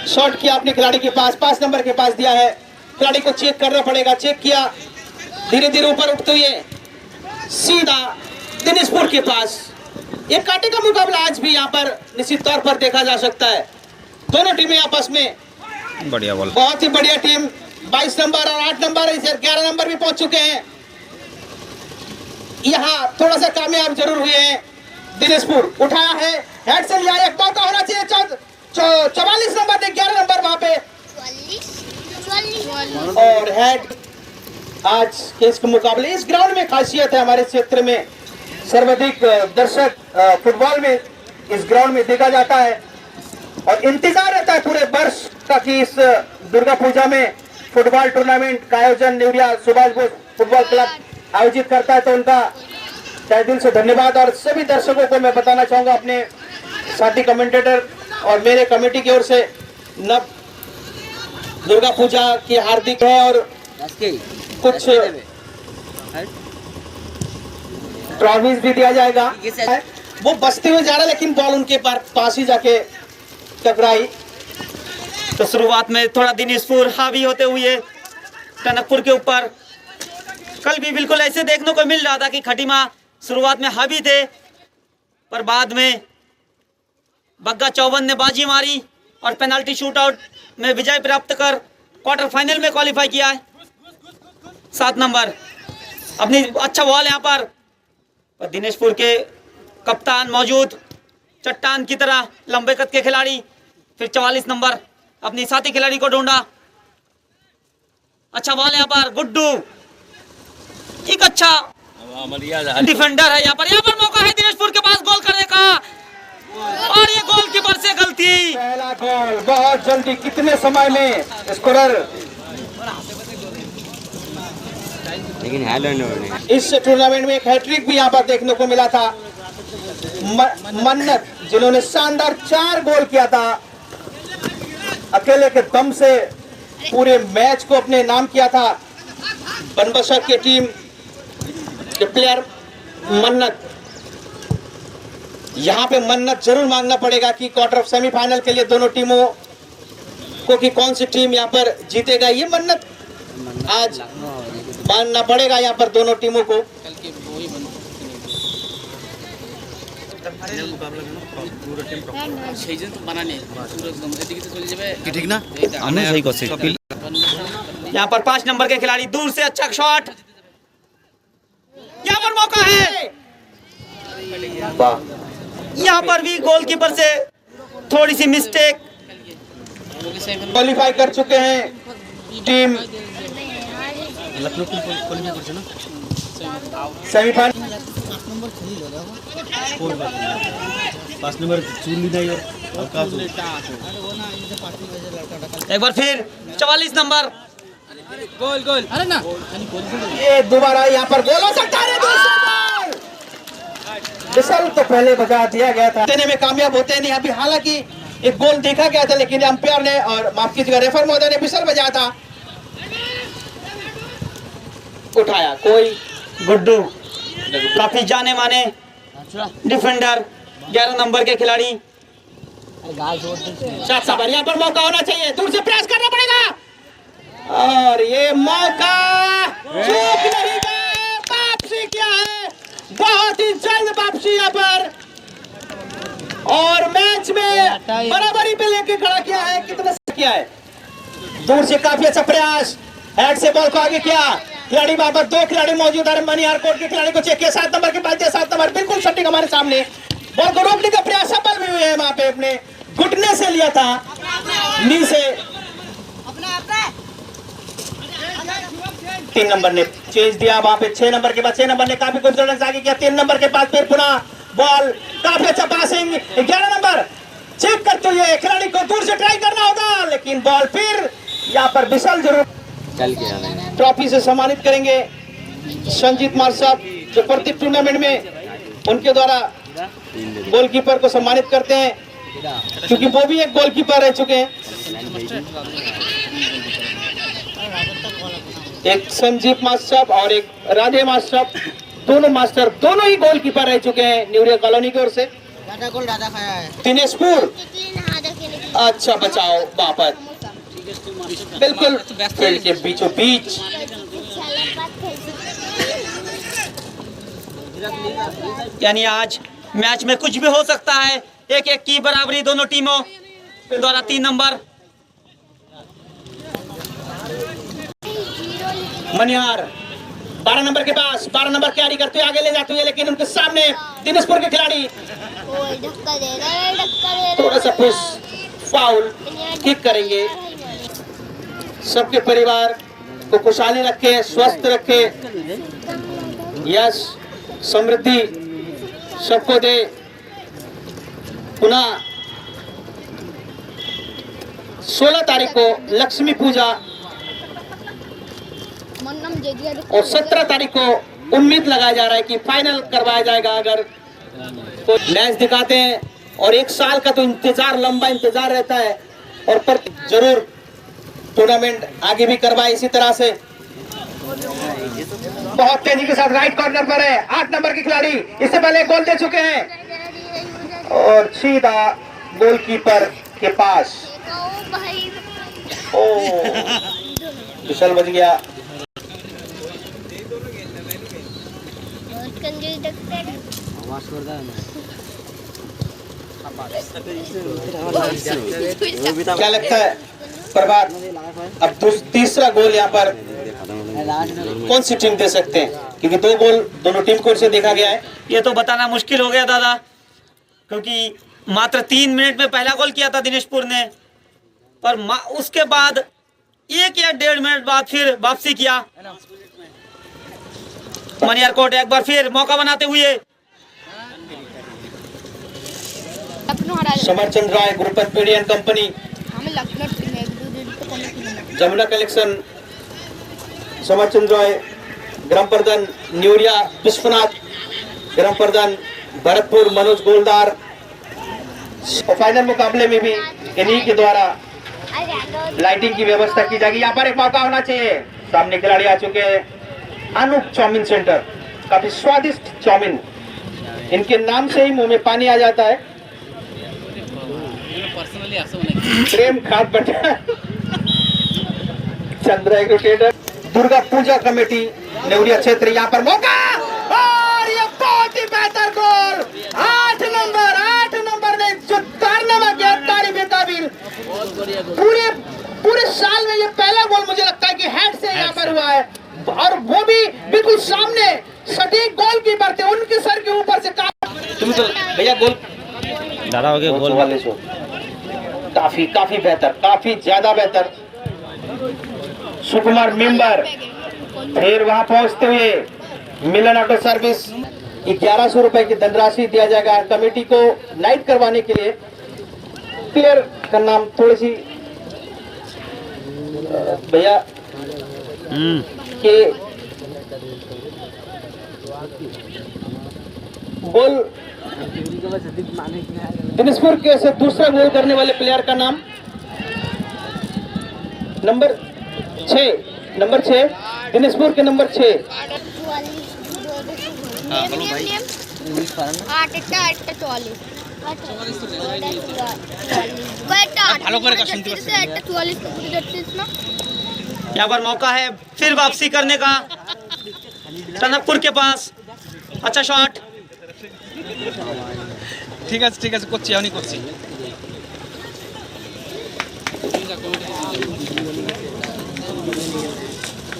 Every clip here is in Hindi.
शॉट किया अपने खिलाड़ी के पास, 5 नंबर के पास दिया है। खिलाड़ी को चेक करना पड़ेगा, चेक किया, धीरे धीरे ऊपर उठते हुए सीधा दिनेशपुर के पास। एक कांटे का मुकाबला आज भी यहाँ पर निश्चित तौर पर देखा जा सकता है। दोनों टीमें आपस में बढ़िया बॉल, बहुत ही बढ़िया टीम। 22 नंबर और 8 नंबर, इसे 11 नंबर भी पहुंच चुके हैं। यहाँ थोड़ा सा कामयाब जरूर हुए हैं। दिनेशपुर उठाया है, हेड से लिया, एक मौका होना चाहिए। 44 नंबर ने 11 नंबर वहां पे, और हेड। आज के इस मुकाबले, इस ग्राउंड में खासियत है, हमारे क्षेत्र में सर्वाधिक दर्शक फुटबॉल में इस ग्राउंड में देखा जाता है और इंतजार रहता है पूरे वर्ष का कि इस दुर्गा पूजा में फुटबॉल टूर्नामेंट का आयोजन न्यूरिया सुभाष बोस फुटबॉल क्लब आयोजित करता है। तो उनका तहे दिल से धन्यवाद। और सभी दर्शकों को मैं बताना चाहूंगा, अपने साथी कमेंटेटर और मेरे कमेटी की ओर से नव दुर्गा पूजा की हार्दिक है। और कुछ ट्रॉफीज भी दिया जाएगा। वो बचते हुए जा रहा है, लेकिन बॉल उनके पास ही जाके टकराई। तो शुरुआत में थोड़ा दिनेशपुर हावी होते हुए टनकपुर के ऊपर, कल भी बिल्कुल ऐसे देखने को मिल रहा था कि खटीमा शुरुआत में हावी थे, पर बाद में बग्गा चौबन ने बाजी मारी और पेनल्टी शूटआउट में विजय प्राप्त कर क्वार्टर फाइनल में क्वालिफाई किया है। 7 नंबर अपनी अच्छा बॉल यहाँ पर दिनेशपुर के कप्तान मौजूद, चट्टान की तरह लंबे कद के खिलाड़ी। फिर 44 नंबर अपनी साथी खिलाड़ी को ढूंढा, अच्छा बॉल यहाँ पर गुड्डू, एक अच्छा डिफेंडर है यहाँ पर मौका है दिनेशपुर के पास गोल करने का, और ये गोलकीपर से गलती। पहला गोल बहुत जल्दी, कितने समय में स्कोरर। लेकिन इस टूर्नामेंट में एक हैट्रिक भी यहाँ पर देखने को मिला था। मन्नत, जिन्होंने शानदार 4 गोल किया था, अकेले के दम से पूरे मैच को अपने नाम किया था। बनबसा की टीम के प्लेयर मन्नत, यहाँ पे मन्नत जरूर मांगना पड़ेगा कि क्वार्टर सेमीफाइनल के लिए दोनों टीमों को कि कौन सी टीम यहाँ पर जीतेगा। ये मन्नत आज मानना पड़ेगा यहाँ पर दोनों टीमों को। यहाँ पर 5 नंबर के खिलाड़ी दूर से अच्छा शॉट, यहाँ पर मौका है, यहाँ पर भी गोलकीपर से थोड़ी सी मिस्टेक। क्वालिफाई कर चुके हैं टीम सेमीफाइनल। 5 नंबर एक बार फिर 44 नंबर गोल गोल, अरे ना ये दोबारा यहाँ पर गोल हो सकता है। विसल तो पहले बजा दिया गया था, देने में कामयाब होते नहीं। अभी हालांकि एक गोल देखा गया था, लेकिन अंपायर ने और माफ कीजिएगा रेफर महोदय ने विसल बजाया था। उठाया कोई गुड्डू, काफी जाने माने डिफेंडर, 11 नंबर के खिलाड़ी। यहाँ पर मौका होना चाहिए, दूर से प्रयास करना पड़ेगा, और ये मौका चूक नहीं गए, वापसी किया है, बहुत ही जल्द वापसी यहाँ पर, और मैच में बराबरी पे लेके खड़ा किया है। कितना किया है, दूर से काफी अच्छा प्रयास, हेड से बॉल को आगे किया। खिलाड़ी वहां पर 2 खिलाड़ी मौजूद है, मनिहार कोट के खिलाड़ी को चेक किया, 7 नंबर के पास दिया, 7 नंबर बिल्कुल सटीक हमारे सामने, बॉल को रोकने का प्रयास सफल भी हुए हैं। वहां पे अपने घुटने से लिया था, नी से। 3 नंबर ने चेंज दिया वहां पे, 6 नंबर के पास, 6 नंबर ने काफी खूबसूरत आगे किया, 3 नंबर के पास फिर पुनः बॉल, काफी अच्छा पासिंग। 11 नंबर चेक करते हुए खिलाड़ी को दूर से ट्राई करना होगा, लेकिन बॉल फिर यहाँ पर विसल जरूर। ट्रॉफी से सम्मानित करेंगे संजीत मार साहब, जो प्रत्येक टूर्नामेंट में उनके द्वारा गोलकीपर को सम्मानित करते हैं, क्योंकि वो भी एक गोलकीपर रह चुके हैं। एक संजीव मास्टर और एक राधे मास्टर, दोनों ही गोलकीपर रह चुके हैं न्यूरिया कॉलोनी की ओर से। दिनेशपुर अच्छा बचाओ बापत, बिल्कुल फील्ड के बीचों बीच। यानी आज मैच में कुछ भी हो सकता है। 1-1 की बराबरी दोनों टीमों द्वारा। 3 नंबर मनिहार 12 नंबर के पास, 12 नंबर कैरी करते हुए आगे ले जाते हुए, लेकिन उनके सामने दिनाजपुर के खिलाड़ी थोड़ा सा पुश फाउल किक करेंगे। सबके परिवार को खुशहाली रखे, स्वस्थ रखे, यश समृद्धि सबको दे। पुनः 16 तारीख को लक्ष्मी पूजा और 17 तारीख को उम्मीद लगाया जा रहा है कि फाइनल करवाया जाएगा। अगर कोई मैच दिखाते हैं और 1 साल का तो इंतजार, लंबा इंतजार रहता है, और पर जरूर टूर्नामेंट आगे भी करवाए इसी तरह से। बहुत तेजी के साथ राइट कॉर्नर पर है 8 नंबर के खिलाड़ी, इससे पहले गोल दे चुके हैं और सीधा गोलकीपर के पास। ओ विशल बच गया। क्या लगता है प्रभात, अब तीसरा गोल यहाँ पर कौन सी टीम दे सकते हैं? क्योंकि 2 गोल दोनों टीम को से देखा गया है। ये तो बताना मुश्किल हो गया दादा, क्योंकि मात्र 3 मिनट में पहला गोल किया था दिनाजपुर ने, पर उसके बाद 1 या 1.5 मिनट बाद फिर वापसी किया। मनियारकोट एक बार फिर मौका बनाते हुए। समरचंद राय ग्रुपत पीडीएन कंपनी, जमुना कलेक्शन, समरचंद राय, ग्राम प्रधान न्यूरिया विश्वनाथ, ग्राम प्रधान भरतपुर मनोज गोलदार। और फाइनल मुकाबले में भी इन्हीं के द्वारा लाइटिंग की व्यवस्था की जाएगी। यहाँ पर एक मौका होना चाहिए। सामने खिलाड़ी आ चुके हैं अनूप चाउमीन सेंटर, काफी स्वादिष्ट चाउमीन, इनके नाम से ही मुंह में पानी आ जाता है। प्रेम खाद बटा चंद्रा एग्रीकेटर, दुर्गा पूजा कमेटी नेवरिया क्षेत्र। यहाँ पर मौका और ये बहुत ही बेहतर गोल। 8 नंबर ने जो कारनामा किया, तारीफ काबिल। पूरे साल में ये पहला गोल मुझे लगता है कि हेड से यहाँ पर हुआ है, और वो भी बिल्कुल सामने सटीक गोल कीपर थे, उनके सर के ऊपर से। भैया गोल दादा हो गया गोल वाले शो काफी बेहतर, काफी ज्यादा बेहतर। सुकुमार मेंबर फिर वहां पहुंचते हुए मिलन ऑटो सर्विस 1100 रुपए की धनराशि दिया जाएगा कमेटी को लाइट करवाने के लिए। प्लेयर का नाम थोड़ी सी भैया के गोल दिनाजपुर के से दूसरा गोल करने वाले प्लेयर का नाम नंबर 6 दिनाजपुर के नंबर 6। यहाँ पर मौका है फिर वापसी करने का टनकपुर के पास। अच्छा शॉट, ঠিক আছে করছি, আমি করছি।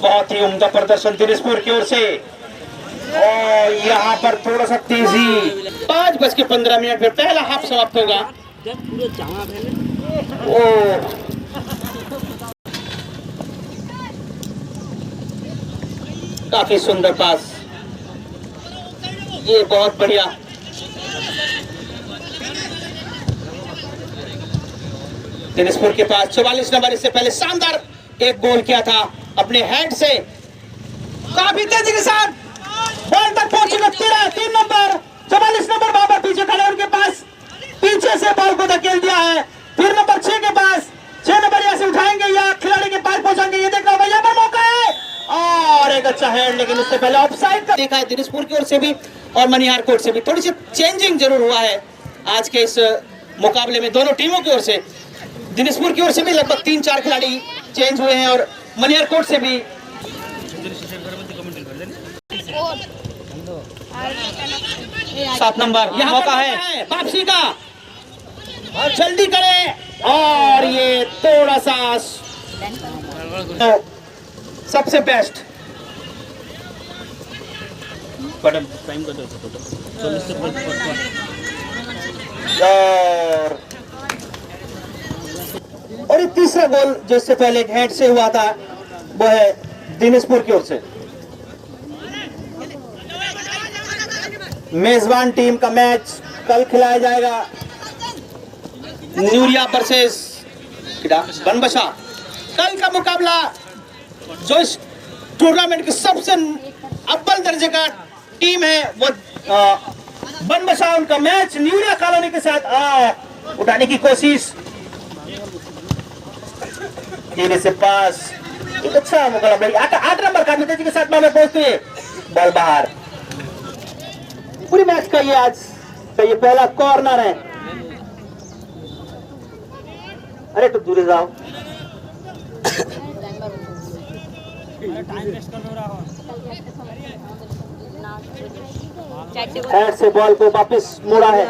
बहुत ही उम्दा प्रदर्शन दिनाजपुर की ओर से, और यहाँ पर थोड़ा सा तेजी। 5:15 फिर पहला हाफ समाप्त होगा। ओ काफी सुंदर पास, ये बहुत बढ़िया। दिनाजपुर के पास 44 नंबर, इससे पहले शानदार एक गोल किया था अपने हेड से, काफी तेजी के साथ बॉल तक पहुंची। 3 नंबर 44 नंबर बाबर पीछे खड़े, उनके पास पीछे से बॉल को धकेल दिया है। फिर नंबर 6 के पास, 6 नंबर यहाँ से उठाएंगे या खिलाड़ी के पास पहुंचाएंगे, ये देखना होगा। यहाँ पर मौका है और एक अच्छा हेड, लेकिन उससे पहले ऑफसाइड का देखा है दिनाजपुर की ओर से भी और मनिहारकोट से भी। थोड़ी सी चेंजिंग जरूर हुआ है आज के इस मुकाबले में दोनों टीमों की ओर से। दिनाजपुर की ओर से भी लगभग 3-4 खिलाड़ी चेंज हुए हैं और मनियारकोट से भी 7 नंबर यहाँ मौका पर है। वापसी का और जल्दी करें और ये थोड़ा सा तो सबसे बेस्ट और ये तीसरा गोल जो इससे पहले एक हेड से हुआ था वो है दिनाजपुर की ओर से। मेजबान टीम का मैच कल खिलाया जाएगा न्यूरिया वर्सेस बनबसा। कल का मुकाबला जो इस टूर्नामेंट की सबसे अव्वल दर्जे का टीम है वो बनबसा, उनका मैच न्यूरिया कॉलोनी के साथ उठाने की कोशिश, धीरे से पास, एक अच्छा मुकाबला 8 नंबर का जी के साथ में पहुंचते हैं, बॉल बाहर। पूरी मैच का ये आज का ये पहला कॉर्नर है। अरे तो दूर जाओ, हेड से बॉल को वापस मोड़ा है,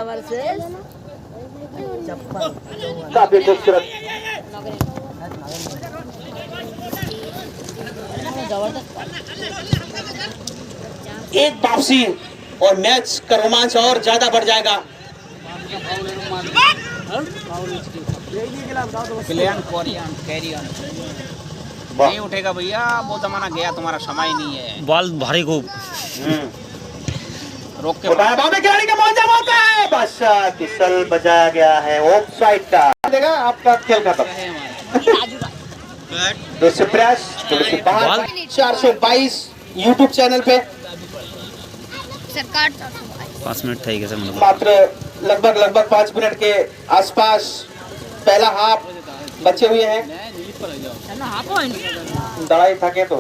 काफी खूबसूरत। एक वापसी और मैच का रोमांच और ज्यादा बढ़ जाएगा। नहीं उठेगा भैया, वो जमाना गया, तुम्हारा समय नहीं है। बॉल भारी खूब रोक के खिलाड़ी का मौजा मौका है, बादशाह फिसल बजाया गया है ऑफसाइड का। देगा आपका खेल खत्म। 422 यूट्यूब चैनल पे 5 मिनट था कैसे मतलब मात्र लगभग 5 मिनट के आसपास पहला हाफ बचे हुए हैं। दड़ाई थके तो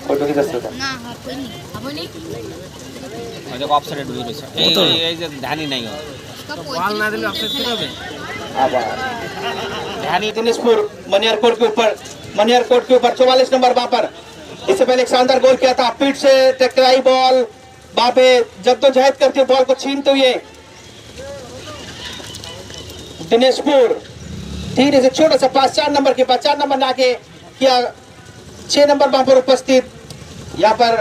फोटो की जरूरत है। देखो ऑफसाइड हुई वैसे ध्यान ही नहीं हो, बॉल ना दिले ऑफसाइड क्यों হবে? ध्यान ही दिनाजपुर मनियारकोट के ऊपर 44 नंबर वहां पर इससे पहले एक शानदार गोल किया था, पीठ से टकराई बॉल, वहां पे जद्दोजहद करते हुए बॉल को छीनते हुए दिनाजपुर धीरे से छोटा सा पास 4 नंबर के पास 4 नंबर ना के किया, 6 नंबर वहां पर उपस्थित यहाँ पर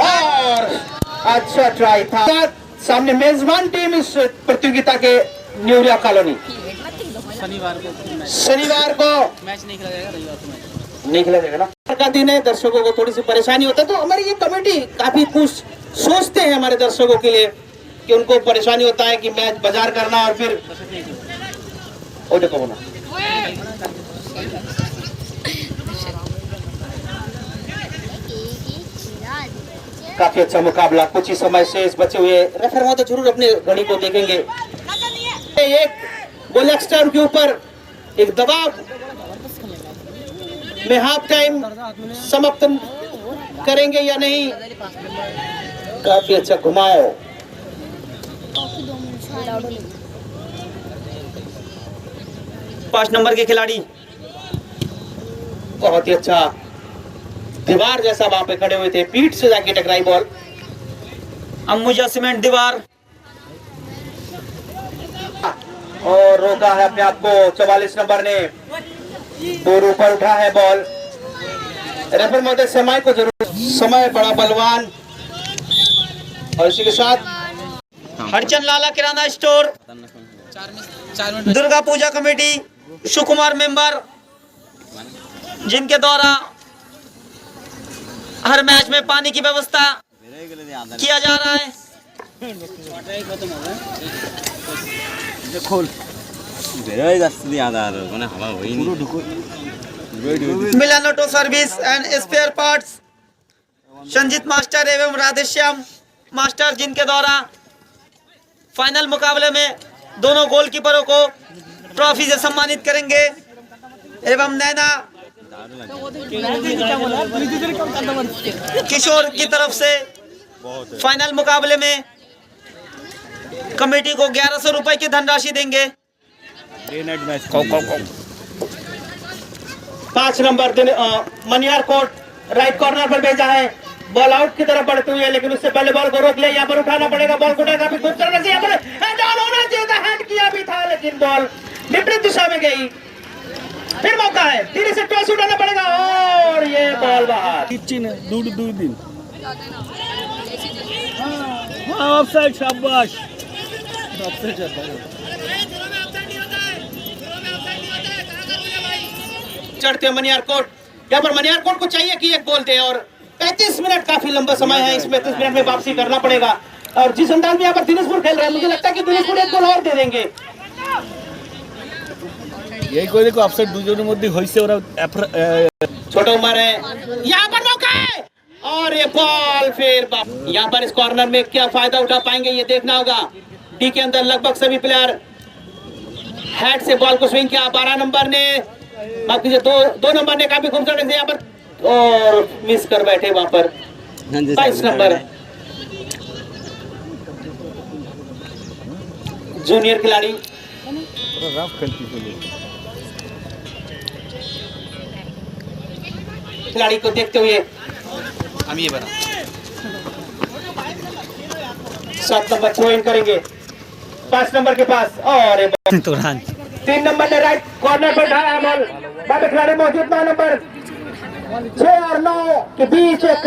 और अच्छा ट्राई था। सामने मेजबान टीम इस प्रतियोगिता के न्यूरिया कॉलोनी। शनिवार को मैच नहीं खेला जाएगा, रविवार को मैच नहीं खेला जाएगा ना। का दिन है, दर्शकों को थोड़ी सी परेशानी होता है, तो हमारी ये कमेटी काफी कुछ सोचते हैं हमारे दर्शकों के लिए कि उनको परेशानी होता है कि मैच बाजार करना और फिर ओ देखो ना काफी अच्छा मुकाबला, कुछ ही समय शेष बचे हुए। रेफर हुआ तो जरूर अपने घड़ी को देखेंगे। एक गोल एक्स्ट्रा के ऊपर एक दबाव में हाफ टाइम समाप्त करेंगे या नहीं। काफी अच्छा घुमाओ, पांच नंबर के खिलाड़ी बहुत ही अच्छा, दीवार जैसा वहां पे खड़े हुए थे, पीठ से जाके टकराई बॉल। अंबुजा सीमेंट दीवार और रोका है अपने आप को 44 नंबर ने, दूर ऊपर उठा है बॉल। रेफर महोदय समय को जरूर, समय बड़ा बलवान। और इसी के साथ हरचंद लाला किराना store, 4 minute Durga Puja committee, सुकुमार मेंबर, जिनके द्वारा हर मैच में पानी की व्यवस्था किया जा रहा है। Milan auto service and spare parts, Sanjeet master एवं राधेश्याम मास्टर, जिनके द्वारा फाइनल मुकाबले में दोनों गोलकीपरों को ट्रॉफी से सम्मानित करेंगे। एवं नैना किशोर की तरफ से फाइनल मुकाबले में कमेटी को 1100 रुपए की धनराशि देंगे। Day night match. 5 नंबर मनियार कोट राइट कॉर्नर पर भेजा है, बॉल आउट की तरफ बढ़ती हुई है, लेकिन उससे पहले बॉल को रोक ले। यहाँ पर उठाना पड़ेगा, बॉल को उठाना भी खूब करना से, यहाँ पर हेड ऑन होना चाहिए था, हेड किया भी था, लेकिन बॉल विपरीत दिशा में गई। फिर मौका है, धीरे से टॉस उठाना पड़ेगा और ये बॉल बाहर। दो दिन ऑफसाइड, शाबाश। चढ़ते मनियार कोट, यहाँ पर मनियार कोट को चाहिए कि एक गोल दे, और 35 मिनट काफी लंबा समय है, इस 35 मिनट में वापसी करना पड़ेगा। और जिस अंदाज में यहाँ पर दिनेशपुर खेल रहे हैं, मुझे लगता है कि दिनेशपुर एक गोल और दे देंगे। यही कोई देखो ऑफसाइड দুজনের মধ্যে হইছে, ওরা छोटा उम्र है, यहाँ पर मौका है और ये बॉल फिर यहाँ पर इस कॉर्नर में क्या फायदा उठा पाएंगे ये देखना होगा। डी के अंदर लगभग सभी प्लेयर हेड से बॉल को स्विंग किया। 12 नंबर ने, माफ कीजिए, दो नंबर ने काफी खूबसूरत से यहाँ पर और मिस कर बैठे वहां पर। 22 नंबर जूनियर खिलाड़ी खिलाड़ी को देखते हुए हम ये बता 7 नंबर थ्रो इन करेंगे 5 नंबर के पास, और 3 नंबर ने राइट कॉर्नर पर उठाया है बॉल। बाकी खिलाड़ी मौजूद 9 नंबर 6 और 9 के बीच एक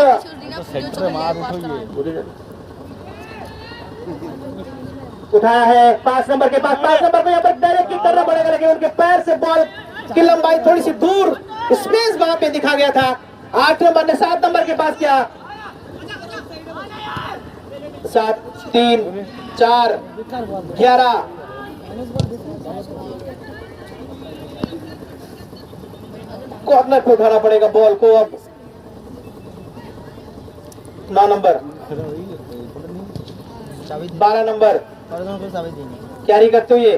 उठाया है 5 नंबर के पास। 5 नंबर को यहाँ पर डायरेक्ट किक करना पड़ेगा, लेकिन उनके पैर से बॉल की लंबाई थोड़ी सी दूर, स्पेस वहां पे दिखा गया था। 8 नंबर ने 7 नंबर के पास किया। 7 3 4 11 कॉर्नर पे उठाना पड़ेगा बॉल को। अब 9 नंबर 12 नंबर कैरी करते हुए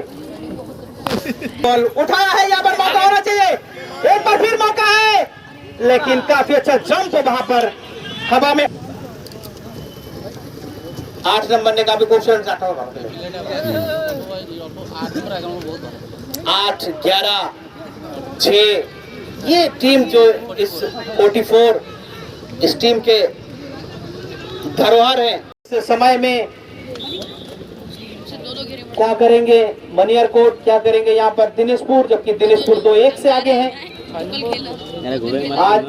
बॉल उठाया है, यहाँ पर मौका होना चाहिए, एक बार फिर मौका है, लेकिन काफी अच्छा जंप है वहां पर हवा में। 8 नंबर ने काफी खूबसूरत 8 11 6 ये टीम जो इस 44 इस टीम के धरोहर है। इस समय में क्या करेंगे मनियार कोट, क्या करेंगे यहाँ पर दिनेशपुर, जबकि दिनेशपुर 2-1 से आगे हैं। आज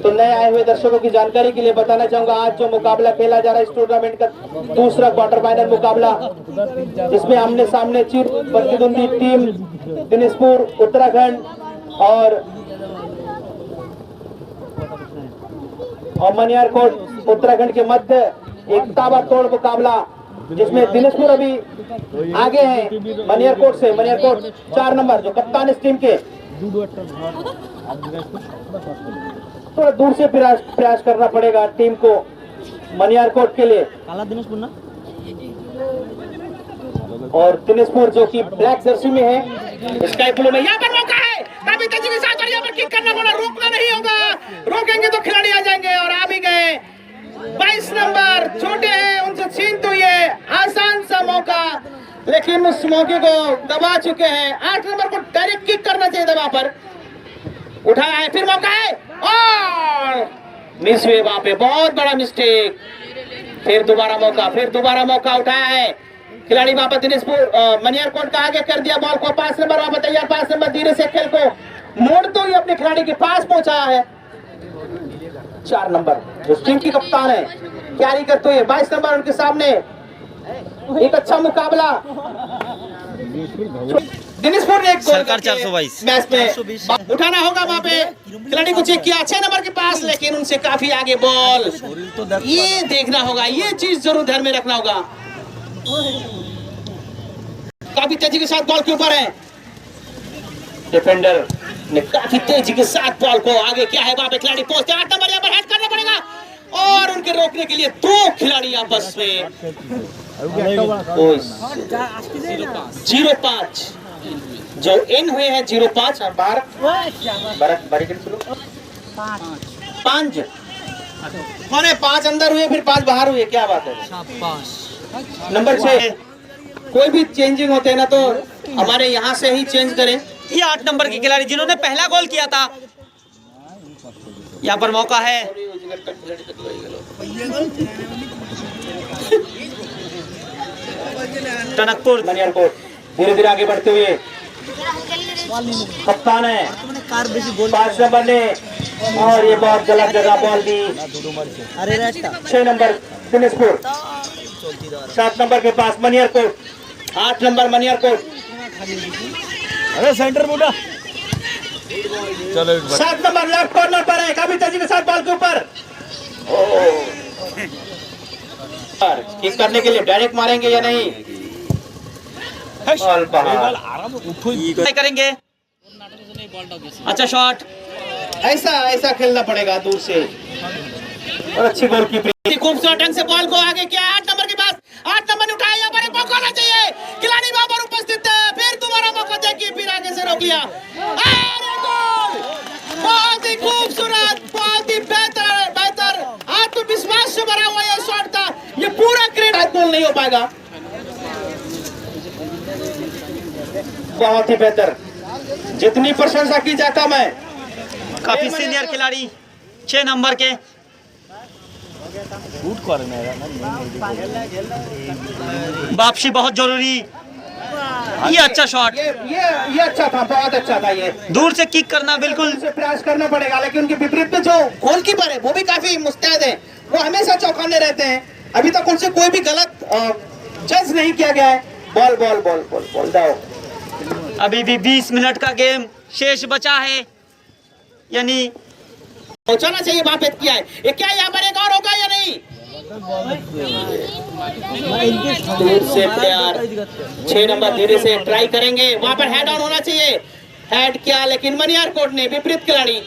तो नए आए हुए दर्शकों की जानकारी के लिए बताना चाहूंगा, आज जो मुकाबला खेला जा रहा है इस टूर्नामेंट का दूसरा क्वार्टर फाइनल मुकाबला, जिसमें आमने सामने चिर प्रतिद्वंदी टीम दिनेशपुर उत्तराखंड और मनियार कोट उत्तराखंड के मध्य एक ताबड़तोड़ मुकाबला, जिसमें दिनेशपुर अभी आगे हैं मनियार कोट से। मनियार कोट 4 नंबर जो कप्तान इस टीम के, थोड़ा दूर से प्रयास करना पड़ेगा टीम को मनियार कोट के लिए। और दिनेशपुर जो कि ब्लैक जर्सी में है, स्काई ब्लू में। यहाँ पर मौका है, काफी तेजी के साथ, और यहाँ पर किक करना होगा, रोकना नहीं होगा, रोकेंगे तो खिलाड़ी आ जाएंगे, और आ भी गए। 22 नंबर छोटे हैं, उनसे छीन तो ये आसान सा मौका, लेकिन उस मौके को दबा चुके हैं। 8 नंबर को डायरेक्ट किक करना चाहिए था, वहां पर उठाया है, फिर मौका है और मिस हुए वहां पे, बहुत बड़ा मिस्टेक। फिर दोबारा मौका उठाया है खिलाड़ी वहां पर दिनेशपुर मनियार कोट का आगे कर दिया बॉल को। 5 नंबर वहां पर तैयार, 5 नंबर धीरे से खेल को मोड़ते हुए अपने खिलाड़ी के पास पहुंचाया है। 4 नंबर जो टीम की कप्तान है कैरी करते हुए, 22 नंबर उनके सामने, एक अच्छा मुकाबला। दिनेशपुर ने एक गोल सरकार 422 मैच में उठाना होगा, वहां पे खिलाड़ी को चेक किया 6 नंबर के पास, लेकिन उनसे काफी आगे बॉल। ये देखना होगा, ये चीज जरूर ध्यान में रखना होगा। काफी तेजी के साथ बॉल के ऊपर है, डिफेंडर ने काफी तेजी के साथ बॉल को आगे किया है, वहां पे खिलाड़ी पहुंचते 8 नंबर यहाँ पर हेड करना पड़ेगा, और उनके रोकने के लिए 2 खिलाड़ी आपस में। 05 जो इन हुए हैं 05 और 5 माने 5 अंदर हुए, फिर 5 बाहर हुए, क्या बात है। नंबर 6 कोई भी चेंजिंग होते हैं ना, तो हमारे यहाँ से ही चेंज करें। ये 8 नंबर के खिलाड़ी जिन्होंने पहला गोल किया था। यहाँ पर मौका है, टनकपुर मनियारकोट धीरे धीरे आगे बढ़ते हुए कप्तान है 5 नंबर ने, और ये बहुत गलत जगह बॉल दी। 6 नंबर दिनेशपुर, 7 नंबर के पास मनियारकोट, 8 नंबर मनियारकोट, अरे सेंटर मोटा, चलो 7 नंबर लेफ्ट कॉर्नर पर है, काफी तेजी के साथ बॉल के ऊपर किक करने के लिए डायरेक्ट मारेंगे या नहीं? बॉल बाहर। ट्राई करेंगे। अच्छा शॉट, ऐसा ऐसा खेलना पड़ेगा दूर से, और अच्छी गोलकीपरिंग, खूबसूरत ढंग से बॉल को आगे किया। 8 नंबर के पास, 8 नंबर ने उठाया, यहाँ पर एक मौका होना चाहिए, खिलाड़ी वहां पर उपस्थित है, फिर दोबारा मौका देखिए, फिर आगे से रोक लिया। अरे गोल! बहुत ही खूबसूरत, बहुत ही बेहतर बेहतर आत्मविश्वास से भरा हुआ यह शॉट था। ये पूरा क्रेडिट गोल नहीं हो पाएगा। बहुत ही बेहतर, जितनी प्रशंसा की जाता मैं। काफी सीनियर खिलाड़ी 6 नंबर के, वापसी बहुत जरूरी। ये अच्छा शॉट, ये अच्छा था, बहुत अच्छा था। ये दूर से किक करना बिल्कुल से प्रयास करना पड़ेगा, लेकिन उनके विपरीत में जो गोलकीपर है वो भी काफी मुस्तैद है, वो हमेशा चौंकाने रहते हैं। अभी तक उनसे कोई भी गलत जज नहीं किया गया है। Ball ball ball ball ball जाओ। अभी भी 20 मिनट का गेम शेष बचा है, यानी पहुंचाना चाहिए, वहां पे किया है। ये क्या यहाँ पर एक और होगा या नहीं? दूर से प्यार, 6 नंबर धीरे से ट्राई करेंगे, वहां पर हेड ऑन होना चाहिए, हेड किया, लेकिन मनियारकोट ने विपरीत खिलाड़ी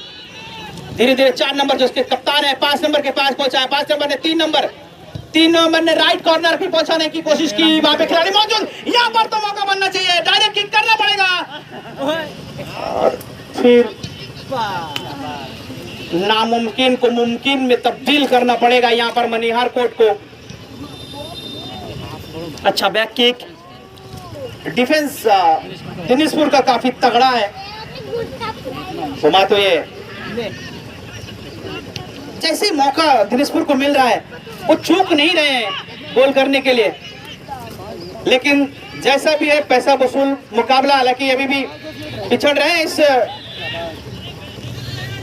धीरे धीरे 4 नंबर जो उसके कप्तान है 5 नंबर के पास पहुंचा। 5 नंबर ने 3 नंबर ने राइट कॉर्नर भी पहुंचाने की कोशिश की, वहां पे खिलाड़ी मौजूद, यहाँ पर तो मौका बनना चाहिए, डायरेक्ट किक करना पड़ेगा, और फिर नामुमकिन को मुमकिन में तब्दील करना पड़ेगा यहाँ पर मनिहारकोट को। अच्छा बैक किक, डिफेंस दिनेशपुर का काफी तगड़ा है। घुमा तो ये जैसे ही मौका दिनेशपुर को मिल रहा है वो चूक नहीं रहे हैं गोल करने के लिए, लेकिन जैसा भी है पैसा वसूल मुकाबला, हालांकि अभी भी पिछड़ रहे हैं इस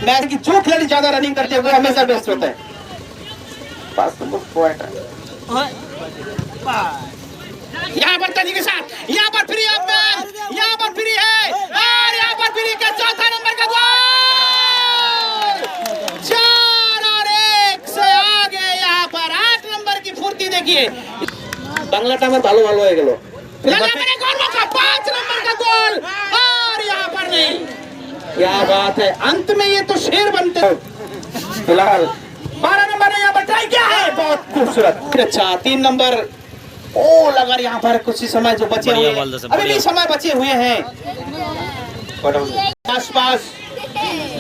मैच की। जो खिलाड़ी ज्यादा रनिंग करते हैं वो हमेशा बेस्ट होता है। 5 नंबर पॉइंट यहाँ पर तेजी के साथ, यहाँ पर फ्री ऑफ मैन, यहाँ पर फ्री है, और यहाँ पर फ्री का 4था नंबर का गोल। 4 और 1 से आगे यहाँ पर 8 नंबर की फुर्ती देखिए। बांग्लाटा में भालो भालो है गलो, यहाँ पर एक और मौका, 5 नंबर का गोल, और यहाँ पर नहीं। क्या बात है, अंत में ये तो शेर बनते हैं। फिलहाल 12 नंबर ने यहाँ पर ट्राई किया है, बहुत खूबसूरत। अच्छा 3 नंबर, ओ लगा यहाँ पर कुछ ही समय जो बचे हुए हैं, अभी भी समय बचे हुए हैं, आसपास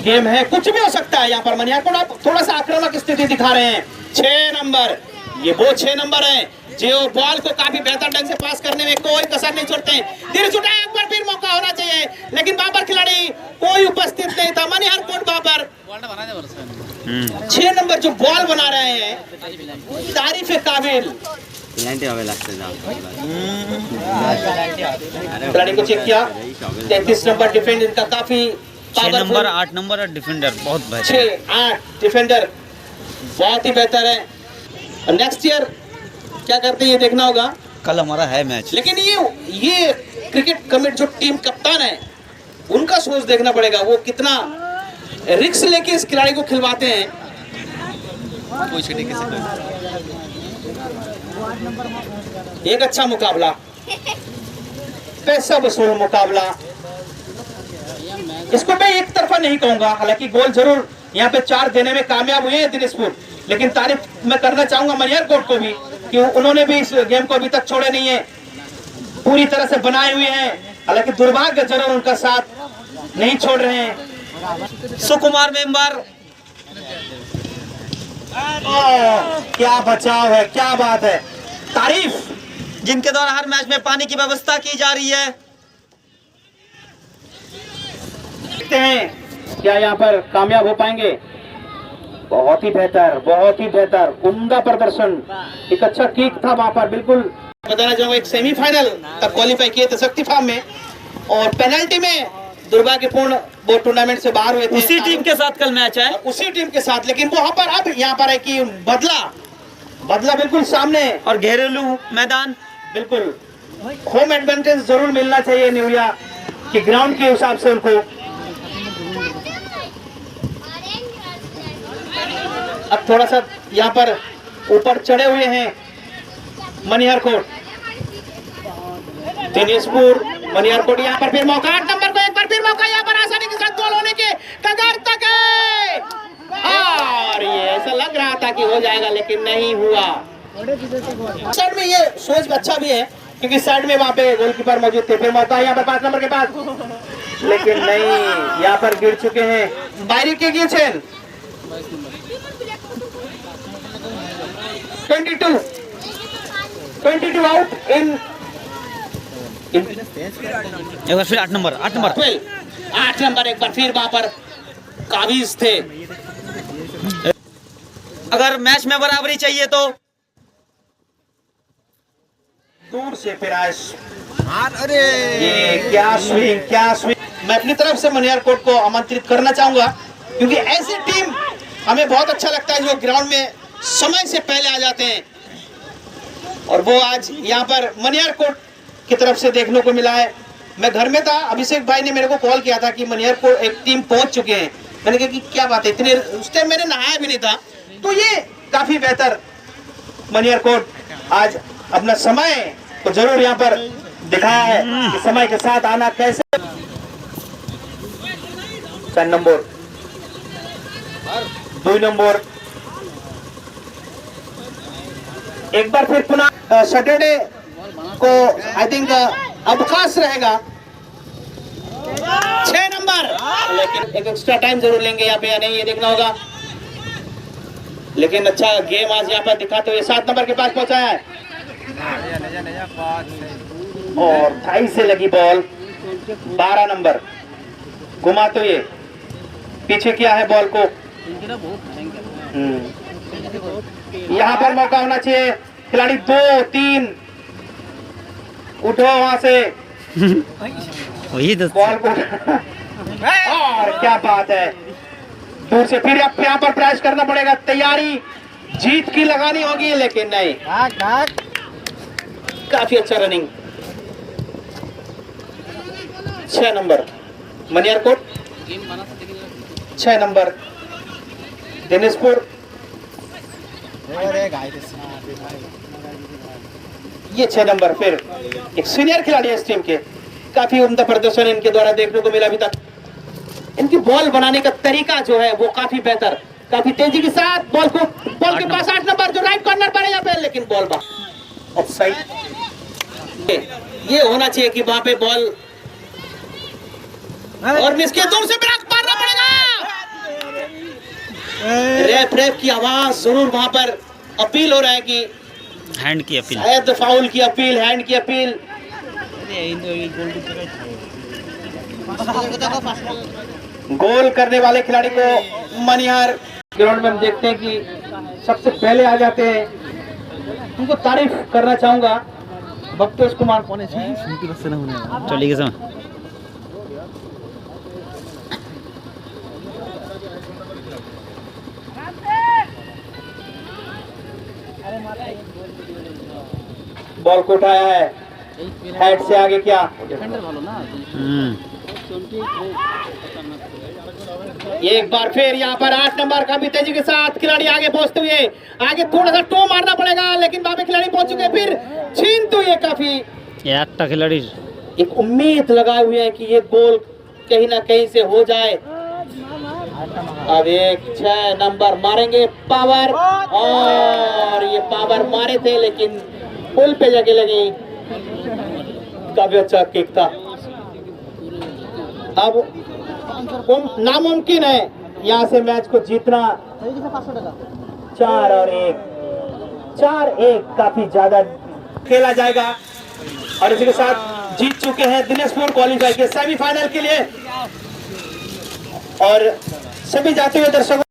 गेम है, कुछ भी हो सकता है यहाँ पर। मनियारकोट आप थोड़ा सा आक्रामक स्थिति दिखा रहे हैं। 6 नंबर, ये वो 6 नंबर है जो बॉल को काफी बेहतर ढंग से पास करने में कोई कसर नहीं छोड़ते हैं। धीरे छुटा, एक बार फिर मौका होना चाहिए, लेकिन वहां पर खिलाड़ी कोई उपस्थित नहीं था। मनिहारकोट वहां पर 6 नंबर जो बॉल बना रहे हैं तारीफ काबिल। खिलाड़ी को चेक किया, 33 नंबर डिफेंड इनका काफी 6 नंबर 8 नंबर और डिफेंडर बहुत बेहतर, 6-8 डिफेंडर बहुत ही बेहतर है। नेक्स्ट ईयर क्या करते हैं ये देखना होगा। कल हमारा है मैच, लेकिन ये क्रिकेट कमेटी जो टीम कप्तान है उनका सोच देखना पड़ेगा, वो कितना रिस्क लेके इस खिलाड़ी को खिलवाते हैं। एक अच्छा मुकाबला, पैसा वसूल मुकाबला, इसको मैं एक तरफा नहीं कहूंगा, हालांकि गोल जरूर यहाँ पे 4 देने में कामयाब हुए हैं दिनेशपुर, लेकिन तारीफ मैं करना चाहूंगा मनियारकोट को भी कि उन्होंने भी इस गेम को अभी तक छोड़े नहीं है, पूरी तरह से बनाए हुए हैं। हालांकि दुर्भाग्य जरूर उनका साथ नहीं छोड़ रहे हैं। सुकुमार मेंबर, क्या बचाव है, क्या बात है, तारीफ। जिनके द्वारा हर मैच में पानी की व्यवस्था की जा रही है। देखते हैं क्या यहाँ पर कामयाब हो पाएंगे। बहुत ही बेहतर उम्दा प्रदर्शन, एक अच्छा किक था वहां पर। बिल्कुल बताना चाहूंगा, एक सेमीफाइनल तक क्वालिफाई किए थे शक्ति फार्म में, और पेनल्टी में दुर्भाग्यपूर्ण वो टूर्नामेंट से बाहर हुए थे। उसी टीम के साथ कल मैच है, उसी टीम के साथ, लेकिन वहां पर अब यहाँ पर है कि बदला बिल्कुल सामने, और घरेलू मैदान, बिल्कुल होम एडवांटेज जरूर मिलना चाहिए न्यूया कि ग्राउंड के हिसाब से उनको। अब थोड़ा सा यहाँ पर ऊपर चढ़े हुए हैं मनिहार कोट, दिनेशपुर मनिहार कोट। यहाँ पर फिर मौका, 8 नंबर को एक बार फिर मौका, यहाँ पर आसानी के साथ गोल होने के कगार तक है, और ये ऐसा लग रहा था कि हो जाएगा लेकिन नहीं हुआ। साइड में ये सोच अच्छा भी है क्योंकि साइड में वहां पे गोलकीपर मौजूद थे। फिर मौका यहाँ पर 5 नंबर के पास, लेकिन नहीं, यहाँ पर गिर चुके हैं बाहरी के गीचेन। 22 आउट इन एक बार फिर 8 नंबर 12। 8 नंबर एक बार फिर वहां पर काबिज थे। अगर मैच में बराबरी चाहिए तो दूर से फिराश, अरे ये क्या स्विंग। मैं अपनी तरफ से मनिहार कोट को आमंत्रित करना चाहूंगा क्योंकि ऐसी टीम हमें बहुत अच्छा लगता है जो ग्राउंड में समय से पहले आ जाते हैं, और वो आज यहाँ पर मनिहार कोट की तरफ से देखने को मिला है। मैं घर में था, अभिषेक भाई ने मेरे को कॉल किया था कि मनिहार कोट एक टीम पहुंच चुके हैं। मैंने कहा कि क्या बात है, इतने उस टाइम मैंने नहाया भी नहीं था। तो ये काफी बेहतर मनिहार कोट आज अपना समय तो जरूर यहाँ पर दिखाया है कि समय के साथ आना कैसे। 4 नंबर 2 नंबर एक बार फिर पुनः सैटरडे को आई थिंक अवकाश रहेगा। 6 नंबर, लेकिन एक एक्स्ट्रा टाइम जरूर लेंगे यहाँ पे या नहीं ये देखना होगा, लेकिन अच्छा गेम आज यहाँ पर दिखाते हुए 7 नंबर के पास पहुंचाया है, और थाई से लगी बॉल। 12 नंबर घुमाते हुए पीछे किया है बॉल को। यहाँ पर मौका होना चाहिए, खिलाड़ी 2-3 उठो वहां से वही तो बॉल को और क्या बात है, दूर से फिर यहाँ पर प्रयास करना पड़ेगा, तैयारी जीत की लगानी होगी, लेकिन नहीं। काफी अच्छा रनिंग। 6 नंबर मनिहार कोट, 6 नंबर दिनेशपुर। ये 6 नंबर फिर एक सीनियर खिलाड़ी है इस टीम के, काफी उम्दा प्रदर्शन इनके द्वारा देखने को मिला अभी तक। इनकी बॉल बनाने का तरीका जो है वो काफी बेहतर, काफी तेजी के साथ बॉल के पास 8 नंबर जो राइट कॉर्नर पर है यहाँ पे, लेकिन बॉल ऑफसाइड। ये होना चाहिए कि वहां पे बॉल और मिस के दूर से ब्रेक मारना पड़ेगा। रेफ की आवाज जरूर वहां पर अपील हो रहा है कि हैंड की अपील, शायद फाउल की अपील, हैंड की अपील। गोल करने वाले खिलाड़ी को मनिहार ग्राउंड में हम देखते हैं कि सबसे पहले आ जाते हैं, उनको तारीफ करना चाहूंगा भक्तेश कुमार। चलिए समय बॉल को उठाया है, हेड से आगे क्या, एक बार फिर यहाँ पर 8 नंबर का भी तेजी के साथ खिलाड़ी आगे पहुंचते हुए, आगे थोड़ा सा टो मारना पड़ेगा, लेकिन वहां पे खिलाड़ी पहुंच चुके, फिर छीनते हुए काफी एक खिलाड़ी एक उम्मीद लगाए हुए हैं कि ये गोल कहीं ना कहीं से हो जाए। अब एक 6 नंबर मारेंगे पावर, और ये पावर मारे थे लेकिन पुल पे जगह लगी, काफी अच्छा किक था। अब नामुमकिन है यहाँ से मैच को जीतना। 4-1 काफी ज्यादा खेला जाएगा, और इसी के साथ जीत चुके हैं दिनेशपुर क्वालिफाई के सेमीफाइनल के लिए। और सभी जाते हुए दर्शकों